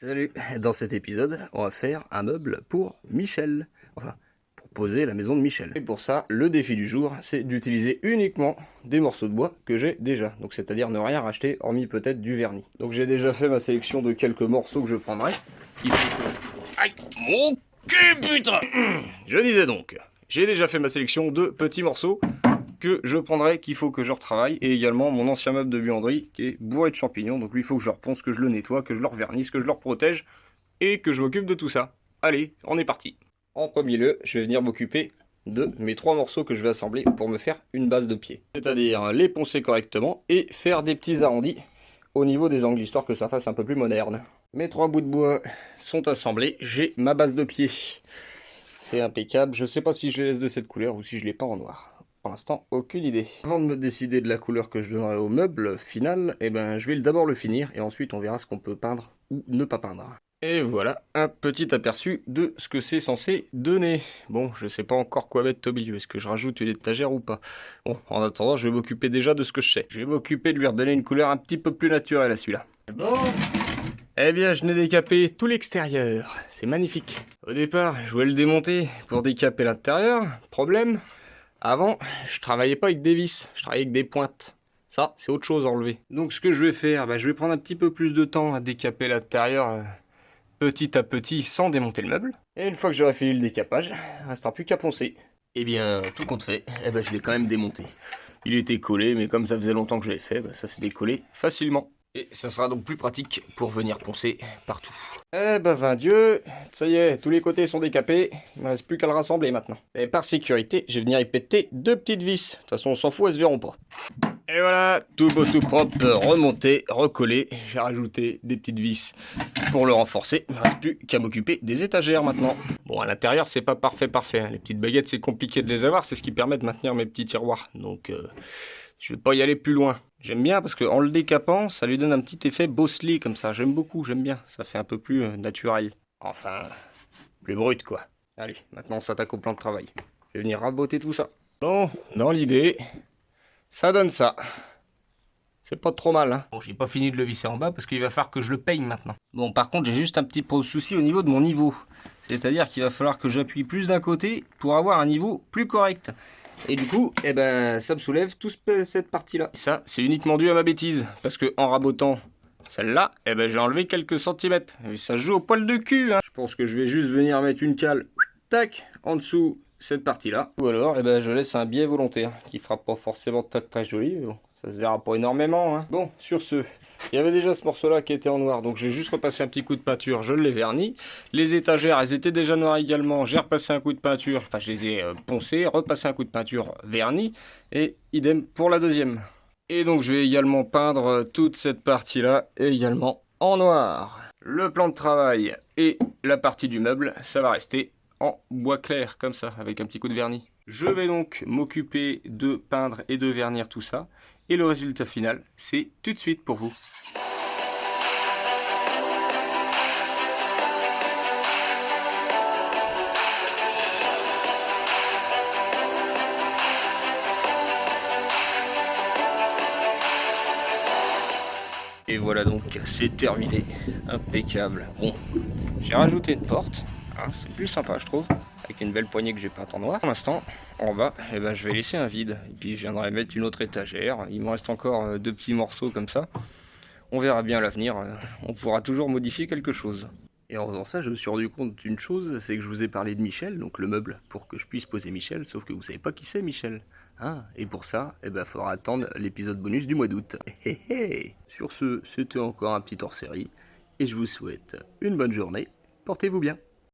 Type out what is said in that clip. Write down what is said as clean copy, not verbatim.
Salut, dans cet épisode, on va faire un meuble pour Michel. Enfin, pour poser la maison de Michel. Et pour ça, le défi du jour, c'est d'utiliser uniquement des morceaux de bois que j'ai déjà. Donc c'est-à-dire ne rien racheter, hormis peut-être du vernis. Donc j'ai déjà fait ma sélection de quelques morceaux que je prendrai. Il faut que... Aïe, mon cul, putain. Je disais donc, j'ai déjà fait ma sélection de petits morceaux que je prendrai, qu'il faut que je retravaille, et également mon ancien meuble de buanderie qui est bourré de champignons, donc lui il faut que je le reponce, que je le nettoie, que je le revernisse, que je le protège, et que je m'occupe de tout ça. Allez, on est parti. En premier lieu, je vais venir m'occuper de mes 3 morceaux que je vais assembler pour me faire une base de pied. C'est-à-dire les poncer correctement et faire des petits arrondis au niveau des angles, histoire que ça fasse un peu plus moderne. Mes 3 bouts de bois sont assemblés, j'ai ma base de pied. C'est impeccable, je sais pas si je les laisse de cette couleur ou si je les peins en noir. Pour l'instant, aucune idée. Avant de me décider de la couleur que je donnerai au meuble final, je vais d'abord le finir et ensuite on verra ce qu'on peut peindre ou ne pas peindre. Et voilà, un petit aperçu de ce que c'est censé donner. Bon, je sais pas encore quoi mettre au milieu, est-ce que je rajoute une étagère ou pas? Bon, en attendant, je vais m'occuper déjà de ce que je sais. Je vais m'occuper de lui redonner une couleur un petit peu plus naturelle à celui-là. Bon, eh bien, je n'ai décapé tout l'extérieur. C'est magnifique. Au départ, je voulais le démonter pour décaper l'intérieur. Problème, avant, je travaillais pas avec des vis, je travaillais avec des pointes. Ça, c'est autre chose à enlever. Donc ce que je vais faire, je vais prendre un petit peu plus de temps à décaper l'intérieur petit à petit sans démonter le meuble. Et une fois que j'aurai fini le décapage, il ne restera plus qu'à poncer. Eh bien, tout compte fait, je l'ai quand même démonté. Il était collé, mais comme ça faisait longtemps que je l'avais fait, ça s'est décollé facilement. Et ça sera donc plus pratique pour venir poncer partout. Eh ben, 20 Dieu, ça y est, tous les côtés sont décapés, il ne reste plus qu'à le rassembler maintenant. Et par sécurité, je vais venir y péter 2 petites vis. De toute façon, on s'en fout, elles se verront pas. Et voilà, tout beau, tout propre, remonté, recollé. J'ai rajouté des petites vis pour le renforcer. Il ne reste plus qu'à m'occuper des étagères maintenant. Bon, à l'intérieur, c'est pas parfait. Les petites baguettes, c'est compliqué de les avoir, c'est ce qui permet de maintenir mes petits tiroirs. Donc, je vais pas y aller plus loin. J'aime bien parce qu'en le décapant, ça lui donne un petit effet bosselé comme ça. J'aime beaucoup, j'aime bien. Ça fait un peu plus naturel. Enfin, plus brut quoi. Allez, maintenant on s'attaque au plan de travail. Je vais venir raboter tout ça. Bon, dans l'idée, ça donne ça. C'est pas trop mal, hein. Bon, j'ai pas fini de le visser en bas parce qu'il va falloir que je le peigne maintenant. Bon, par contre, j'ai juste un petit souci au niveau de mon niveau. C'est-à-dire qu'il va falloir que j'appuie plus d'un côté pour avoir un niveau plus correct. Et du coup, ça me soulève toute cette partie-là. Ça, c'est uniquement dû à ma bêtise. Parce que en rabotant celle-là, j'ai enlevé quelques centimètres. Et ça se joue au poil de cul, hein. Je pense que je vais juste venir mettre une cale, tac, en dessous cette partie-là. Ou alors, je laisse un biais volontaire, qui fera pas forcément très joli, mais bon, ça se verra pas énormément, hein. Bon, sur ce, il y avait déjà ce morceau-là qui était en noir, donc j'ai juste repassé un petit coup de peinture, je l'ai verni. Les étagères, elles étaient déjà noires également, j'ai repassé un coup de peinture, enfin je les ai poncées, repassé un coup de peinture verni, et idem pour la deuxième. Et donc je vais également peindre toute cette partie-là, également en noir. Le plan de travail et la partie du meuble, ça va rester en bois clair, comme ça, avec un petit coup de vernis. Je vais donc m'occuper de peindre et de vernir tout ça. Et le résultat final, c'est tout de suite pour vous. Et voilà donc, c'est terminé. Impeccable. Bon, j'ai rajouté une porte. Ah, c'est plus sympa, je trouve. Avec une belle poignée que j'ai peinte en noir. Pour l'instant, en bas, je vais laisser un vide. Et puis je viendrai mettre une autre étagère. Il me reste encore 2 petits morceaux comme ça. On verra bien à l'avenir. On pourra toujours modifier quelque chose. Et en faisant ça, je me suis rendu compte d'une chose, c'est que je vous ai parlé de Michel, donc le meuble, pour que je puisse poser Michel, sauf que vous savez pas qui c'est Michel. Ah, et pour ça, faudra attendre l'épisode bonus du mois d'août. Sur ce, c'était encore un petit hors-série, et je vous souhaite une bonne journée. Portez-vous bien.